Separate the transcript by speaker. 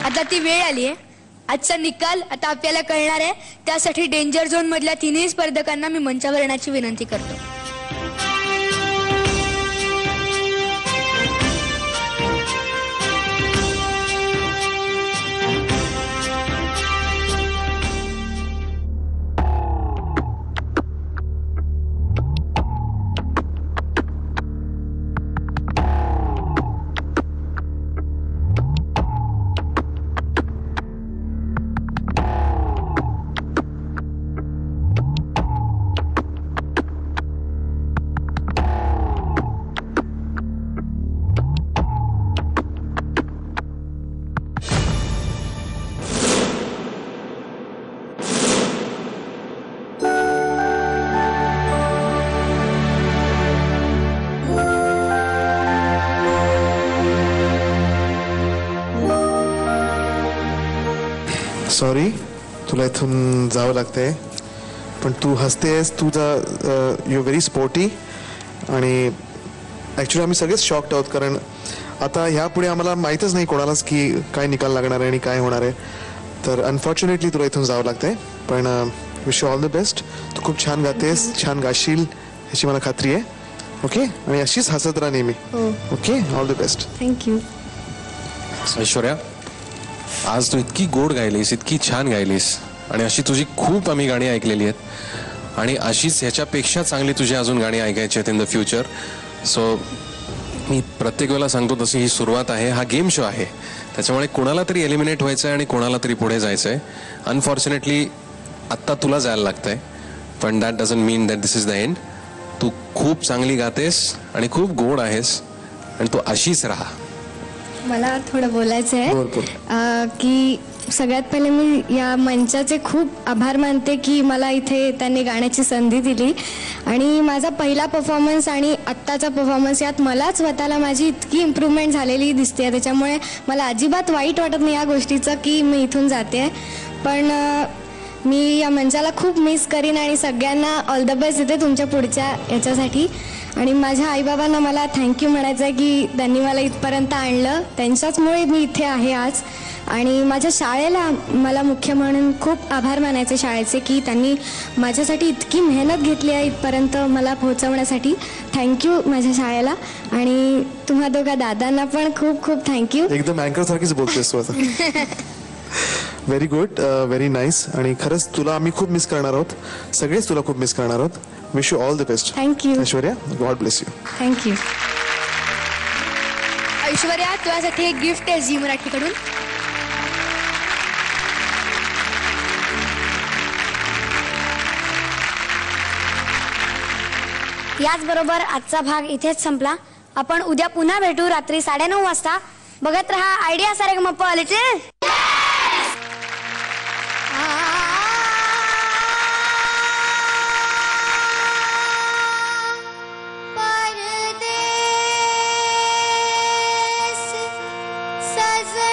Speaker 1: आता ती वेळ आली आहे. आजचा निकाल आता आपल्याला कळणार आहे. त्यासाठी डेंजर झोन मधल्या तिन्ही स्पर्धकांना मी मंचावर येण्याची विनंती करतो.
Speaker 2: सॉरी, तुला इथून जावं लागतंय, पण तू हसतेस, तुझा यू व्हेरी स्पोर्टी. आणि ॲक्च्युली आम्ही सगळेच शॉक्ड आहोत, कारण आता ह्यापुढे आम्हाला माहीतच नाही कोणालाच की काय निकाल लागणार आहे आणि काय होणार आहे. तर अनफॉर्च्युनेटली तुला इथून जावं लागतंय, पण wish you all the best. तू खूप छान गातेस, छान गाशील ह्याची मला खात्री आहे. ओके, आणि अशीच हसत राहा नेहमी. Okay, all the best.
Speaker 3: Thank you.
Speaker 4: Aishwarya, आज तू इतकी गोड गायलीस, इतकी छान गायलीस, आणि अशी तुझी खूप आम्ही गाणी ऐकलेली आहेत, आणि अशीच ह्याच्यापेक्षा चांगली तुझी अजून गाणी ऐकायची आहेत इन द फ्युचर. सो मी प्रत्येक वेळेला सांगतो तशी ही सुरुवात आहे, हा गेम शो आहे, त्याच्यामुळे कोणाला तरी एलिमिनेट व्हायचं आहे आणि कोणाला तरी पुढे जायचं आहे. अनफॉर्च्युनेटली आत्ता तुला जायला लागतं आहे, पण that doesn't mean that this is the end. तू खूप चांगली गातेस आणि खूप गोड आहेस, आणि तू अशीच राहा.
Speaker 3: मला थोडं बोलायचं आहे की सगळ्यात पहिले मी या मंचाचे खूप आभार मानते की मला इथे त्यांनी गाण्याची संधी दिली, आणि माझा पहिला परफॉर्मन्स आणि आत्ताचा परफॉर्मन्स यात मला स्वतःला माझी इतकी इम्प्रूव्हमेंट झालेली दिसते, त्याच्यामुळे मला अजिबात वाईट वाटत नाही या गोष्टीचं की मी इथून जाते. पण मी या मंचाला खूप मिस करीन, आणि सगळ्यांना ऑल द बेस्ट देते तुमच्या पुढच्या याच्यासाठी. आणि माझ्या आईबाबांना मला थँक्यू म्हणायचं आहे की त्यांनी मला इथपर्यंत आणलं, त्यांच्याचमुळे मी इथे आहे आज. आणि माझ्या शाळेला मला मुख्य म्हणून खूप आभार मानायचे शाळेचे की त्यांनी माझ्यासाठी इतकी मेहनत घेतली आहे इथपर्यंत मला पोहोचवण्यासाठी. थँक्यू माझ्या शाळेला, आणि तुम्हा दोघा दादांना पण खूप खूप थँक्यू.
Speaker 2: एकदम अँकर सारखीच बोलतेस तू आता. Very good, very nice. आणि खरंच तुला आम्ही खूप मिस करणार आहोत, सगळेच तुला खूप मिस करणार आहोत. Wish you all the best.
Speaker 3: Thank you
Speaker 2: Aishwarya, God bless you.
Speaker 3: Thank you.
Speaker 1: Aishwarya, तुझ्यासाठी एक गिफ्ट आहे झी मराठीकडून.
Speaker 5: याचबरोबर आजचा भाग इथेच संपला. आपण उद्या पुन्हा भेटू रात्री 9:30 वाजता. बघत रहा आयडिया सारेगमप लिटिल.
Speaker 1: सजन